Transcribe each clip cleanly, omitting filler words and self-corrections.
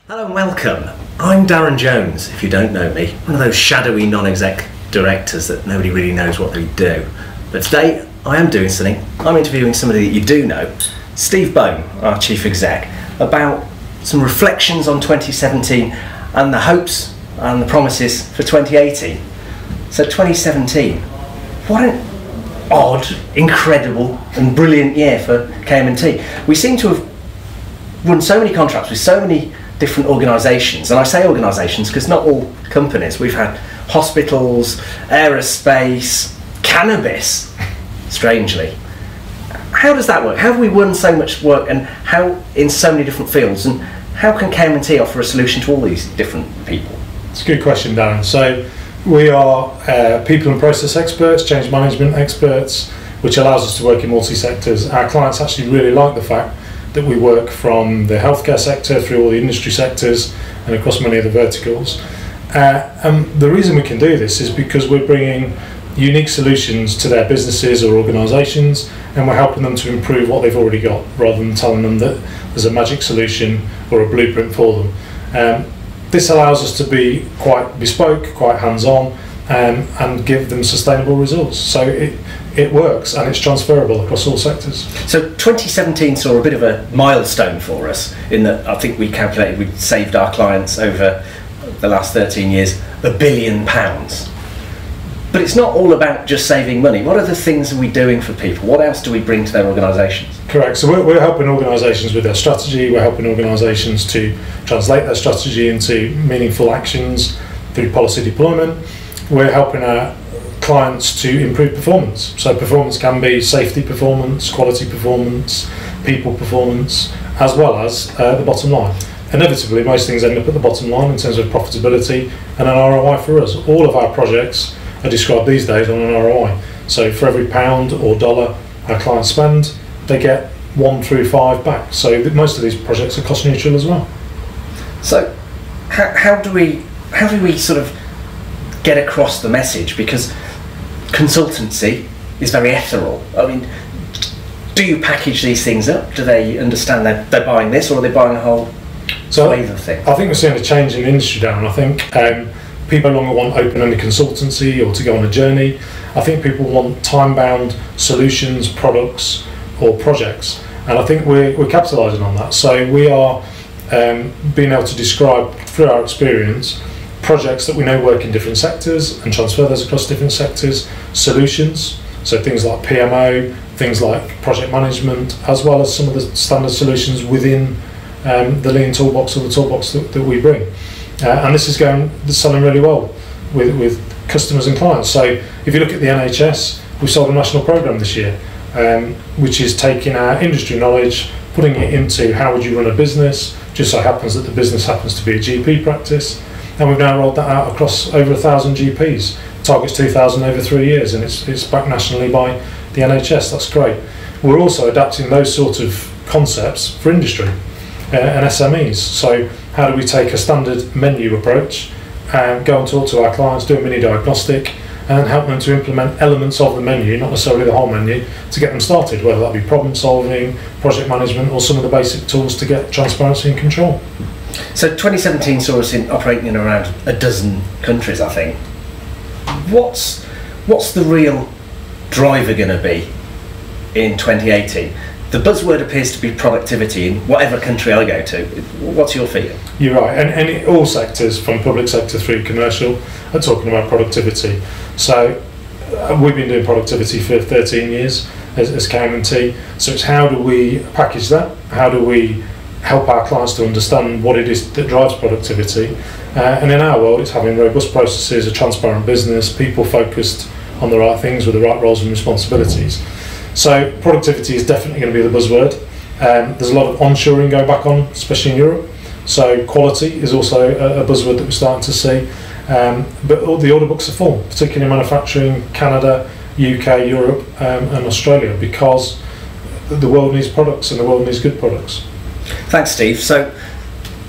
Hello and welcome. I'm Darren Jones, if you don't know me, one of those shadowy non-exec directors that nobody really knows what they do. But today I am doing something. I'm interviewing somebody that you do know, Steve Boam, our chief exec, about some reflections on 2017 and the hopes and the promises for 2018. So 2017, what an odd, incredible and brilliant year for KM&T. We seem to have won so many contracts with so many different organisations, and I say organisations because not all companies. We've had hospitals, aerospace, cannabis, strangely. How does that work? How have we won so much work and how in so many different fields, and how can KM&T offer a solution to all these different people? It's a good question, Darren. So we are people and process experts, change management experts, which allows us to work in multi-sectors. Our clients actually really like the fact that we work from the healthcare sector through all the industry sectors and across many of the verticals. And the reason we can do this is because we're bringing unique solutions to their businesses or organisations, and we're helping them to improve what they've already got rather than telling them that there's a magic solution or a blueprint for them. This allows us to be quite bespoke, quite hands-on, and give them sustainable results. So it works and it's transferable across all sectors. So 2017 saw a bit of a milestone for us in that I think we calculated we'd saved our clients over the last 13 years £1 billion. But it's not all about just saving money. What other things are we doing for people? What else do we bring to their organisations? Correct. So we're helping organisations with their strategy. We're helping organisations to translate their strategy into meaningful actions through policy deployment. We're helping our clients to improve performance. So performance can be safety performance, quality performance, people performance, as well as the bottom line. Inevitably, most things end up at the bottom line in terms of profitability and an ROI for us. All of our projects are described these days on an ROI. So for every pound or dollar our clients spend, they get 1 through 5 back. So most of these projects are cost neutral as well. So how do we sort of get across the message? Because consultancy is very ethereal. I mean, do you package these things up? Do they understand that they're buying this, or are they buying a whole wave of things? I think we're seeing a change in the industry, Darren. I think people no longer want open-ended consultancy or to go on a journey. I think people want time-bound solutions, products or projects, and I think we're capitalising on that. So we are being able to describe through our experience projects that we know work in different sectors and transfer those across different sectors, solutions, so things like PMO, things like project management, as well as some of the standard solutions within the lean toolbox or the toolbox that we bring. And this is selling really well with customers and clients. So if you look at the NHS, we sold a national programme this year, which is taking our industry knowledge, putting it into how would you run a business. Just so happens that the business happens to be a GP practice, and we've now rolled that out across over 1,000 GPs. Targets 2,000 over 3 years, and it's backed nationally by the NHS. That's great. We're also adapting those sort of concepts for industry and SMEs. So how do we take a standard menu approach and go and talk to our clients, do a mini diagnostic, and then help them to implement elements of the menu, not necessarily the whole menu, to get them started, whether that be problem solving, project management, or some of the basic tools to get transparency and control. So 2017 saw us operating in around a dozen countries, I think. What's the real driver going to be in 2018? The buzzword appears to be productivity in whatever country I go to. What's your feeling? You're right, and all sectors, from public sector through commercial, are talking about productivity. So we've been doing productivity for 13 years as KM&T. So it's how do we package that? How do we help our clients to understand what it is that drives productivity? And in our world, it's having robust processes, a transparent business, people focused on the right things with the right roles and responsibilities. So productivity is definitely going to be the buzzword. There's a lot of onshoring going back on, especially in Europe. So quality is also a buzzword that we're starting to see. But all the order books are full, particularly in manufacturing, Canada, UK, Europe, and Australia, because the world needs products and the world needs good products. Thanks, Steve. So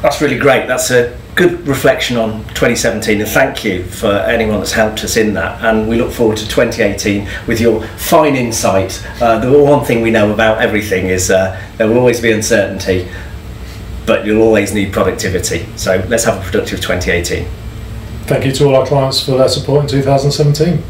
that's really great. That's a good reflection on 2017, and thank you for anyone that's helped us in that, and we look forward to 2018 with your fine insight. The one thing we know about everything is there will always be uncertainty, but you'll always need productivity. So let's have a productive 2018. Thank you to all our clients for their support in 2017.